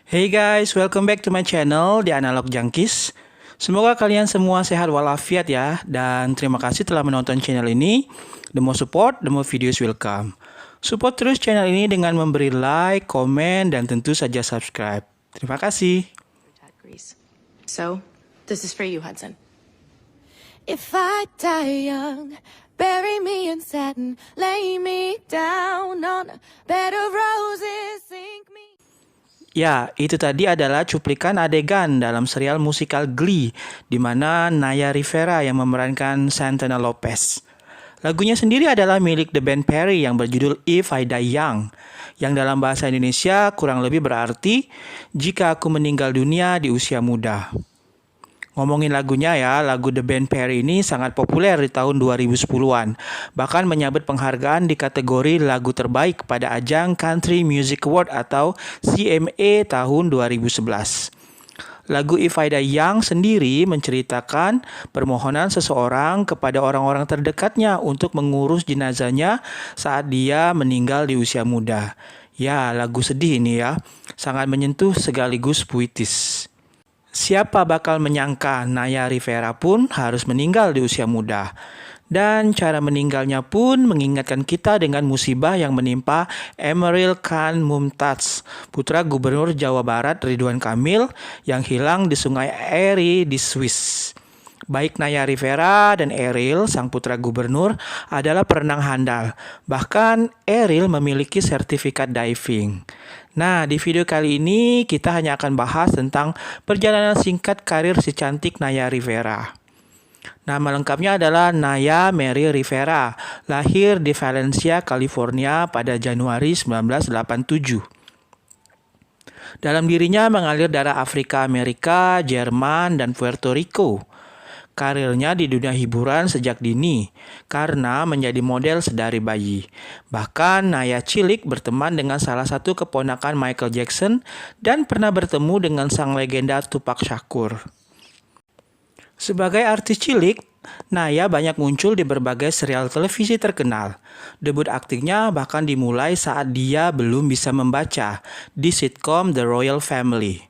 Hey guys, welcome back to my channel di Analog Junkies. Semoga kalian semua sehat walafiat ya. Dan terima kasih telah menonton channel ini. The more support, the more videos will come. Support terus channel ini dengan memberi like, komen, dan tentu saja subscribe. Terima kasih. So, this is for you, Hudson. If I die young, bury me in satin, lay me down on a bed of roses, sink me. Ya, itu tadi adalah cuplikan adegan dalam serial musikal Glee, di mana Naya Rivera yang memerankan Santana Lopez. Lagunya sendiri adalah milik The Band Perry yang berjudul If I Die Young, yang dalam bahasa Indonesia kurang lebih berarti, jika aku meninggal dunia di usia muda. Ngomongin lagunya ya, lagu The Band Perry ini sangat populer di tahun 2010-an. Bahkan menyabet penghargaan di kategori lagu terbaik pada ajang Country Music Award atau CMA tahun 2011. Lagu If I Die Young sendiri menceritakan permohonan seseorang kepada orang-orang terdekatnya untuk mengurus jenazahnya saat dia meninggal di usia muda. Ya, lagu sedih ini ya, sangat menyentuh sekaligus puitis. Siapa bakal menyangka Naya Rivera pun harus meninggal di usia muda. Dan cara meninggalnya pun mengingatkan kita dengan musibah yang menimpa Emeril Khan Mumtaz, putra Gubernur Jawa Barat Ridwan Kamil yang hilang di Sungai Erie di Swiss. Baik Naya Rivera dan Eril, sang putra gubernur, adalah perenang handal. Bahkan Eril memiliki sertifikat diving. Nah, di video kali ini kita hanya akan bahas tentang perjalanan singkat karir si cantik Naya Rivera. Nama lengkapnya adalah Naya Mary Rivera, lahir di Valencia, California pada Januari 1987. Dalam dirinya mengalir darah Afrika Amerika, Jerman, dan Puerto Rico. Karirnya di dunia hiburan sejak dini karena menjadi model sedari bayi. Bahkan Naya cilik berteman dengan salah satu keponakan Michael Jackson dan pernah bertemu dengan sang legenda Tupac Shakur. Sebagai artis cilik, Naya banyak muncul di berbagai serial televisi terkenal. Debut aktingnya bahkan dimulai saat dia belum bisa membaca di sitkom The Royal Family.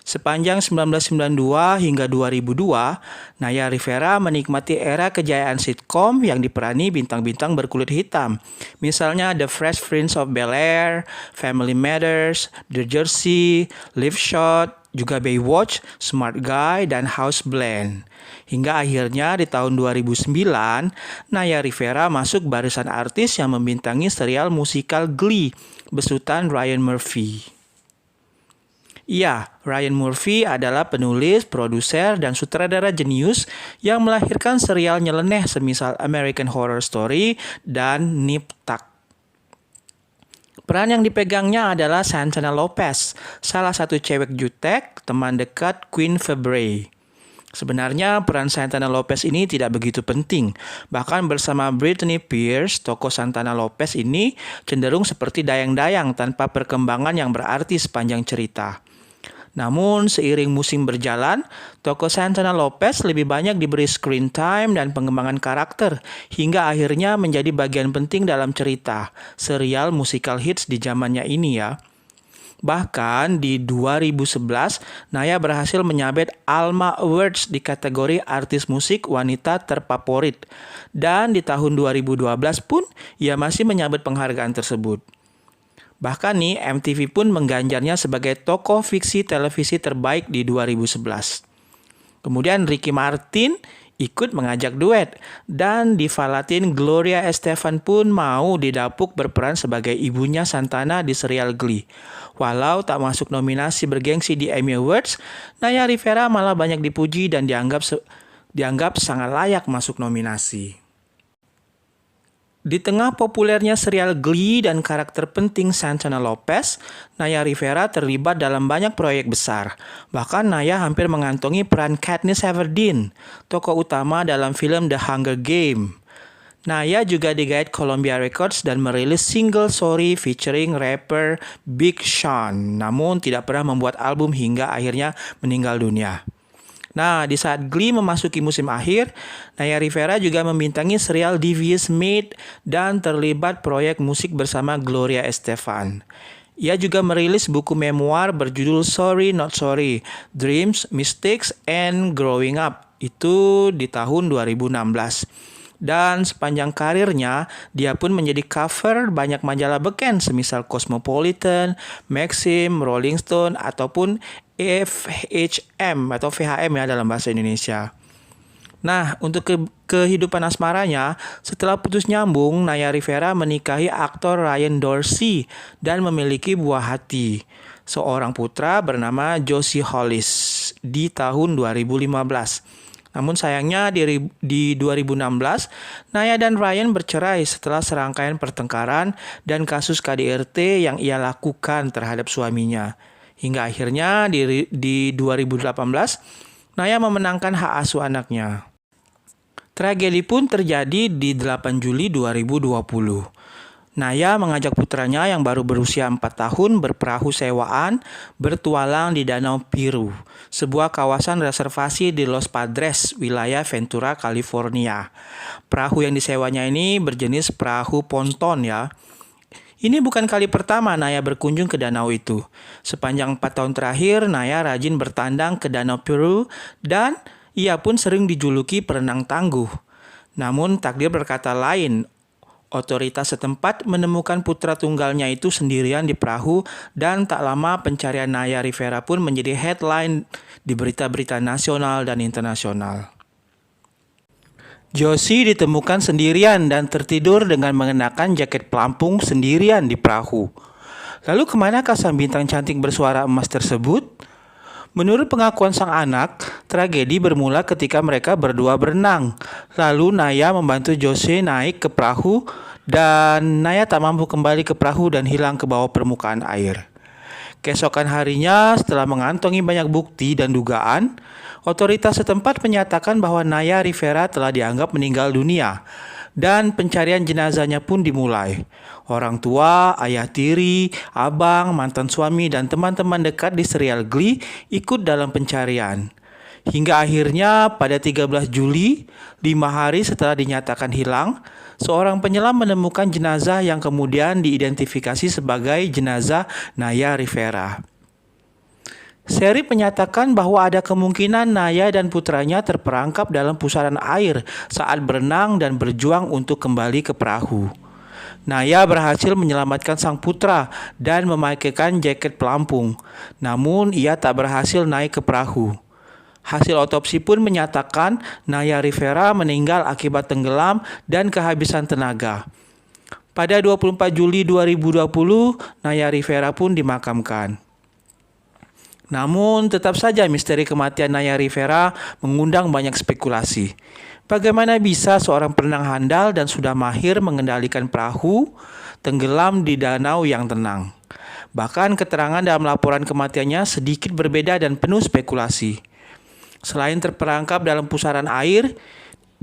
Sepanjang 1992 hingga 2002, Naya Rivera menikmati era kejayaan sitkom yang diperani bintang-bintang berkulit hitam. Misalnya The Fresh Prince of Bel-Air, Family Matters, The Jersey, Live Shot, juga Baywatch, Smart Guy, dan House Blend. Hingga akhirnya di tahun 2009, Naya Rivera masuk barisan artis yang membintangi serial musikal Glee besutan Ryan Murphy. Ya, Ryan Murphy adalah penulis, produser, dan sutradara jenius yang melahirkan serial nyeleneh semisal American Horror Story dan Nip Tuck. Peran yang dipegangnya adalah Santana Lopez, salah satu cewek jutek, teman dekat Queen Febvre. Sebenarnya peran Santana Lopez ini tidak begitu penting. Bahkan bersama Britney Spears, tokoh Santana Lopez ini cenderung seperti dayang-dayang tanpa perkembangan yang berarti sepanjang cerita. Namun seiring musim berjalan, tokoh Santana Lopez lebih banyak diberi screen time dan pengembangan karakter hingga akhirnya menjadi bagian penting dalam cerita serial musikal hits di zamannya ini ya. Bahkan di 2011, Naya berhasil menyabet Alma Awards di kategori artis musik wanita terfavorit. Dan di tahun 2012 pun ia masih menyabet penghargaan tersebut. Bahkan nih MTV pun mengganjarnya sebagai tokoh fiksi televisi terbaik di 2011. Kemudian Ricky Martin ikut mengajak duet dan diva Latin Gloria Estefan pun mau didapuk berperan sebagai ibunya Santana di serial Glee. Walau tak masuk nominasi bergengsi di Emmy Awards, Naya Rivera malah banyak dipuji dan dianggap sangat layak masuk nominasi. Di tengah populernya serial Glee dan karakter penting Santana Lopez, Naya Rivera terlibat dalam banyak proyek besar. Bahkan Naya hampir mengantongi peran Katniss Everdeen, tokoh utama dalam film The Hunger Games. Naya juga digait Columbia Records dan merilis single Sorry featuring rapper Big Sean, namun tidak pernah membuat album hingga akhirnya meninggal dunia. Nah, di saat Glee memasuki musim akhir, Naya Rivera juga membintangi serial Devious Mate dan terlibat proyek musik bersama Gloria Estefan. Ia juga merilis buku memoir berjudul Sorry Not Sorry, Dreams, Mistakes, and Growing Up. Itu di tahun 2016. Dan sepanjang karirnya, dia pun menjadi cover banyak majalah beken semisal Cosmopolitan, Maxim, Rolling Stone, ataupun FHM atau VHM ya dalam bahasa Indonesia. Nah, untuk kehidupan asmaranya, setelah putus nyambung, Naya Rivera menikahi aktor Ryan Dorsey dan memiliki buah hati, seorang putra bernama Josie Hollis di tahun 2015. Namun sayangnya di 2016, Naya dan Ryan bercerai setelah serangkaian pertengkaran dan kasus KDRT yang ia lakukan terhadap suaminya. Hingga akhirnya di 2018, Naya memenangkan hak asuh anaknya. Tragedi pun terjadi di 8 Juli 2020. Naya mengajak putranya yang baru berusia 4 tahun berperahu sewaan bertualang di Danau Piru, sebuah kawasan reservasi di Los Padres, wilayah Ventura, California. Perahu yang disewanya ini berjenis perahu ponton ya. Ini bukan kali pertama Naya berkunjung ke danau itu. Sepanjang 4 tahun terakhir, Naya rajin bertandang ke Danau Piru dan ia pun sering dijuluki perenang tangguh. Namun takdir berkata lain. Otoritas setempat menemukan putra tunggalnya itu sendirian di perahu dan tak lama pencarian Naya Rivera pun menjadi headline di berita-berita nasional dan internasional. Josie ditemukan sendirian dan tertidur dengan mengenakan jaket pelampung sendirian di perahu. Lalu kemanakah sang bintang cantik bersuara emas tersebut? Menurut pengakuan sang anak, tragedi bermula ketika mereka berdua berenang. Lalu Naya membantu Josie naik ke perahu dan Naya tak mampu kembali ke perahu dan hilang ke bawah permukaan air. Keesokan harinya, setelah mengantongi banyak bukti dan dugaan, otoritas setempat menyatakan bahwa Naya Rivera telah dianggap meninggal dunia dan pencarian jenazahnya pun dimulai. Orang tua, ayah tiri, abang, mantan suami, dan teman-teman dekat di serial Glee ikut dalam pencarian. Hingga akhirnya pada 13 Juli, 5 hari setelah dinyatakan hilang, seorang penyelam menemukan jenazah yang kemudian diidentifikasi sebagai jenazah Naya Rivera. Sheriff menyatakan bahwa ada kemungkinan Naya dan putranya terperangkap dalam pusaran air saat berenang dan berjuang untuk kembali ke perahu. Naya berhasil menyelamatkan sang putra dan memakaikan jaket pelampung, namun ia tak berhasil naik ke perahu. Hasil otopsi pun menyatakan Naya Rivera meninggal akibat tenggelam dan kehabisan tenaga. Pada 24 Juli 2020, Naya Rivera pun dimakamkan. Namun tetap saja misteri kematian Naya Rivera mengundang banyak spekulasi. Bagaimana bisa seorang perenang handal dan sudah mahir mengendalikan perahu tenggelam di danau yang tenang? Bahkan keterangan dalam laporan kematiannya sedikit berbeda dan penuh spekulasi. Selain terperangkap dalam pusaran air,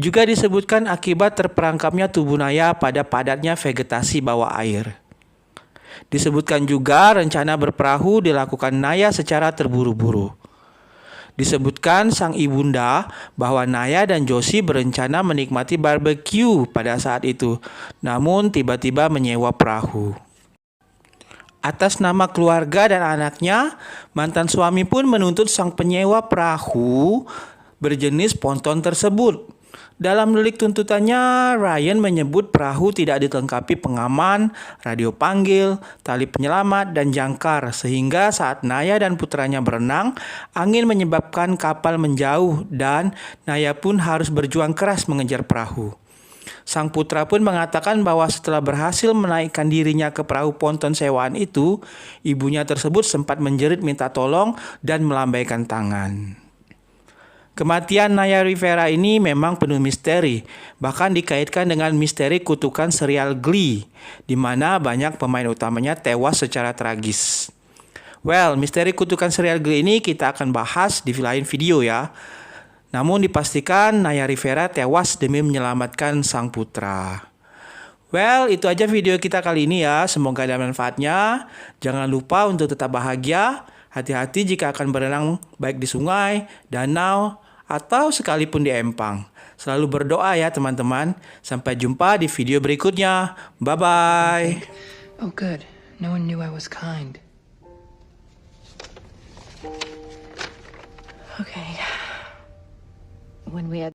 juga disebutkan akibat terperangkapnya tubuh Naya pada padatnya vegetasi bawah air. Disebutkan juga rencana berperahu dilakukan Naya secara terburu-buru. Disebutkan sang ibunda bahwa Naya dan Josie berencana menikmati barbecue pada saat itu, namun tiba-tiba menyewa perahu. Atas nama keluarga dan anaknya, mantan suami pun menuntut sang penyewa perahu berjenis ponton tersebut. Dalam delik tuntutannya, Ryan menyebut perahu tidak dilengkapi pengaman, radio panggil, tali penyelamat, dan jangkar, sehingga saat Naya dan putranya berenang, angin menyebabkan kapal menjauh dan Naya pun harus berjuang keras mengejar perahu. Sang putra pun mengatakan bahwa setelah berhasil menaikkan dirinya ke perahu ponton sewaan itu, ibunya tersebut sempat menjerit minta tolong dan melambaikan tangan. Kematian Naya Rivera ini memang penuh misteri, bahkan dikaitkan dengan misteri kutukan serial Glee, di mana banyak pemain utamanya tewas secara tragis. Well, misteri kutukan serial Glee ini kita akan bahas di lain video ya. Namun dipastikan Naya Rivera tewas demi menyelamatkan sang putra. Well, itu aja video kita kali ini ya. Semoga ada manfaatnya. Jangan lupa untuk tetap bahagia. Hati-hati jika akan berenang baik di sungai, danau, atau sekalipun di empang. Selalu berdoa ya teman-teman. Sampai jumpa di video berikutnya. Bye-bye. Oh, good. No one knew I was kind. Okay. When we had